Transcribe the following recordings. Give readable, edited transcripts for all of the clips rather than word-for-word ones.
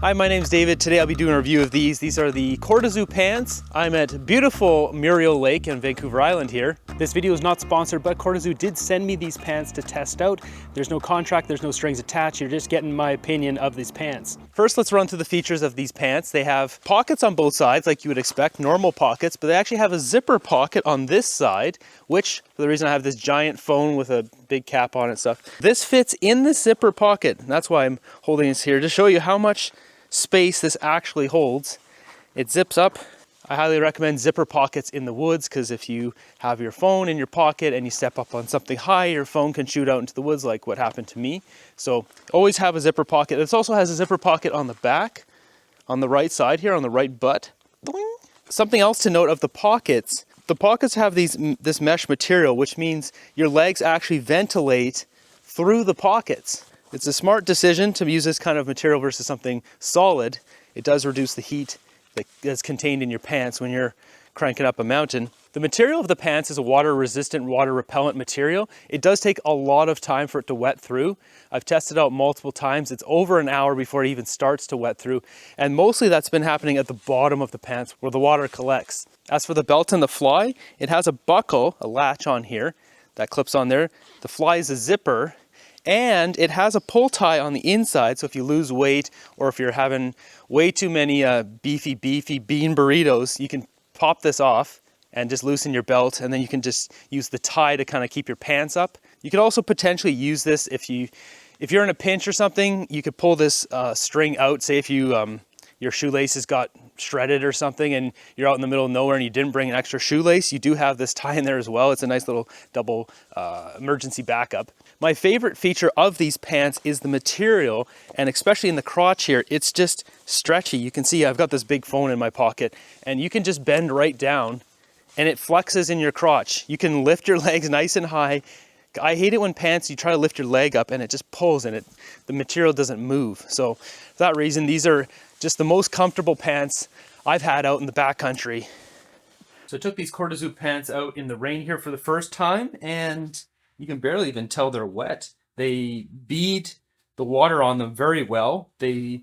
Hi, my name's David. Today I'll be doing a review of these. These are the Cortazu pants. I'm at beautiful Muriel Lake in Vancouver Island here. This video is not sponsored, but Cortazu did send me these pants to test out. There's no contract, there's no strings attached. You're just getting my opinion of these pants. First, let's run through the features of these pants. They have pockets on both sides, like you would expect, normal pockets, but they actually have a zipper pocket on this side, which, for the reason I have this giant phone with a big cap on it and stuff, this fits in the zipper pocket. That's why I'm holding this here, to show you how much space this actually holds. It zips up. I highly recommend zipper pockets in the woods, because if you have your phone in your pocket and you step up on something high, your phone can shoot out into the woods, like what happened to me. So always have a zipper pocket. This also has a zipper pocket on the back, on the right side here, on the right butt. Something else to note of the pockets have this mesh material, which means your legs actually ventilate through the pockets. It's a smart decision to use this kind of material versus something solid. It does reduce the heat that's contained in your pants when you're cranking up a mountain. The material of the pants is a water-resistant, water-repellent material. It does take a lot of time for it to wet through. I've tested out multiple times. It's over an hour before it even starts to wet through. And mostly that's been happening at the bottom of the pants where the water collects. As for the belt and the fly, it has a buckle, a latch on here that clips on there. The fly is a zipper. And it has a pull tie on the inside, so if you lose weight or if you're having way too many beefy bean burritos, you can pop this off and just loosen your belt, and then you can just use the tie to kind of keep your pants up. You could also potentially use this if you're in a pinch or something. You could pull this string out. Say if your shoelaces got shredded or something and you're out in the middle of nowhere and you didn't bring an extra shoelace, you do have this tie in there as well. It's a nice little double emergency backup. My favorite feature of these pants is the material, and especially in the crotch here, it's just stretchy. You can see I've got this big phone in my pocket, and you can just bend right down and it flexes in your crotch. You can lift your legs nice and high. I hate it when pants, you try to lift your leg up and it just pulls and the material doesn't move. So for that reason, these are just the most comfortable pants I've had out in the backcountry. So I took these Cortazu pants out in the rain here for the first time, and you can barely even tell they're wet. They bead the water on them very well. They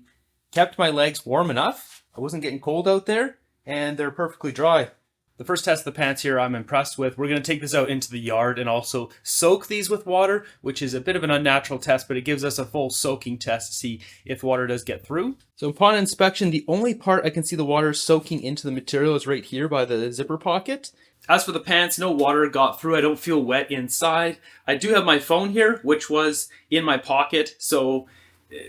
kept my legs warm enough. I wasn't getting cold out there, and they're perfectly dry. The first test of the pants here I'm impressed with. We're going to take this out into the yard and also soak these with water, which is a bit of an unnatural test, but it gives us a full soaking test to see if water does get through. So upon inspection, the only part I can see the water soaking into the material is right here by the zipper pocket. As for the pants, no water got through. I don't feel wet inside. I do have my phone here, which was in my pocket, so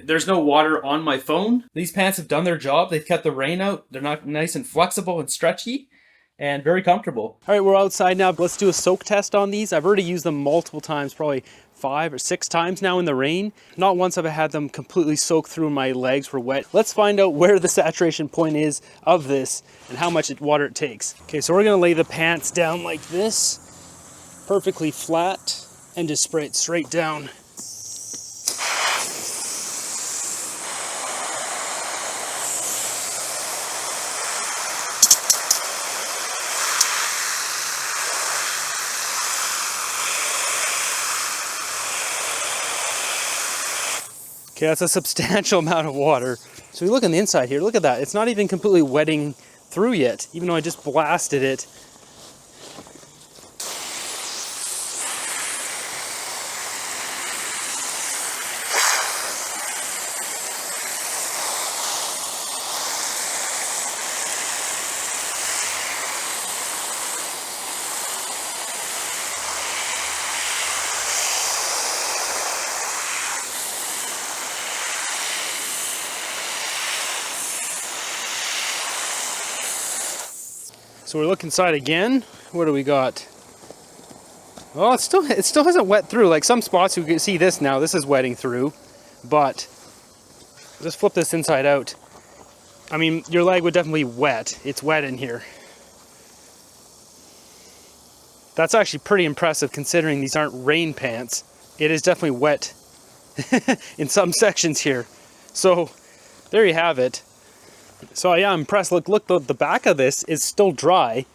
there's no water on my phone. These pants have done their job. They've kept the rain out. They're not nice and flexible and stretchy, and very comfortable. All right, we're outside now. Let's do a soak test on these. I've already used them multiple times, probably 5 or 6 times now in the rain. Not once have I had them completely soak through and my legs were wet. Let's find out where the saturation point is of this and how much water it takes. Okay, so we're gonna lay the pants down like this, perfectly flat, and just spray it straight down. Okay, that's a substantial amount of water. So you look on the inside here, look at that. It's not even completely wetting through yet, even though I just blasted it. So we look inside again. What do we got? Well, it still hasn't wet through. Like some spots you can see this now, this is wetting through, but just flip this inside out. I mean, your leg would definitely wet. It's wet in here. That's actually pretty impressive considering these aren't rain pants. It is definitely wet in some sections here. So there you have it. So yeah, I'm impressed. Look, the back of this is still dry.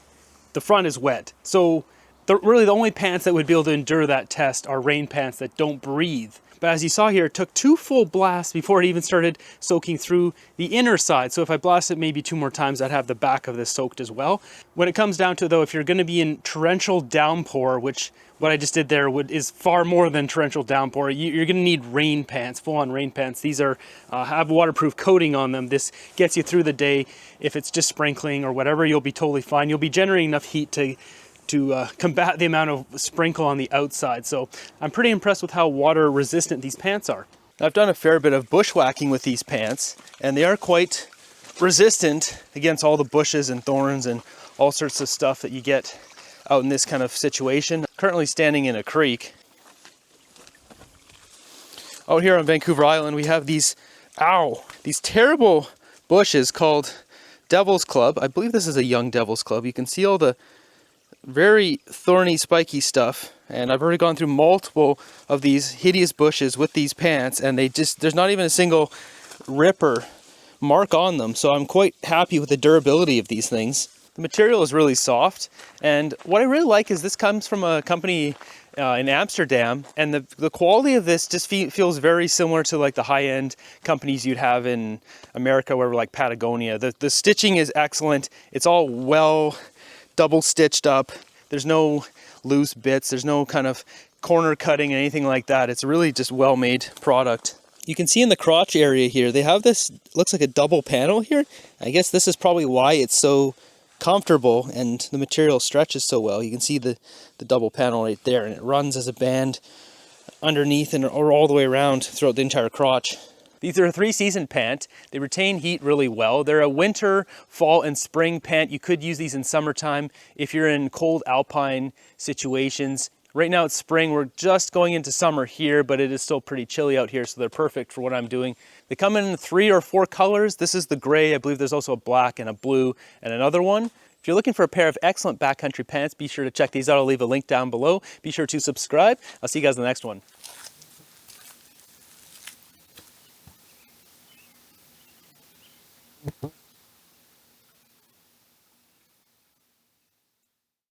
The front is wet. So really the only pants that would be able to endure that test are rain pants that don't breathe. But as you saw here, it took 2 full blasts before it even started soaking through the inner side. So if I blast it maybe 2 more times, I'd have the back of this soaked as well. When it comes down to, though, if you're going to be in torrential downpour, which what I just did there is far more than torrential downpour, you're going to need rain pants, full-on rain pants. These are have waterproof coating on them. This gets you through the day. If it's just sprinkling or whatever, you'll be totally fine. You'll be generating enough heat to combat the amount of sprinkle on the outside. So I'm pretty impressed with how water resistant these pants are. I've done a fair bit of bushwhacking with these pants, and they are quite resistant against all the bushes and thorns and all sorts of stuff that you get out in this kind of situation. Currently standing in a creek. Out here on Vancouver Island, we have these terrible bushes called Devil's Club. I believe this is a young Devil's Club. You can see all the very thorny, spiky stuff, and I've already gone through multiple of these hideous bushes with these pants, and there's not even a single rip or mark on them, so I'm quite happy with the durability of these things. The material is really soft, and what I really like is this comes from a company in Amsterdam, and the quality of this just feels very similar to like the high-end companies you'd have in America, where like Patagonia. The stitching is excellent. It's all well double stitched up. There's no loose bits. There's no kind of corner cutting, anything like that. It's really just well-made product. You can see in the crotch area here, they have this, looks like a double panel here. I guess this is probably why it's so comfortable and the material stretches so well. You can see the double panel right there, and it runs as a band underneath or all the way around throughout the entire crotch. These are a 3-season pant. They retain heat really well. They're a winter, fall, and spring pant. You could use these in summertime if you're in cold alpine situations. Right now it's spring. We're just going into summer here, but it is still pretty chilly out here, so they're perfect for what I'm doing. They come in 3 or 4 colors. This is the gray. I believe there's also a black and a blue and another one. If you're looking for a pair of excellent backcountry pants, be sure to check these out. I'll leave a link down below. Be sure to subscribe. I'll see you guys in the next one.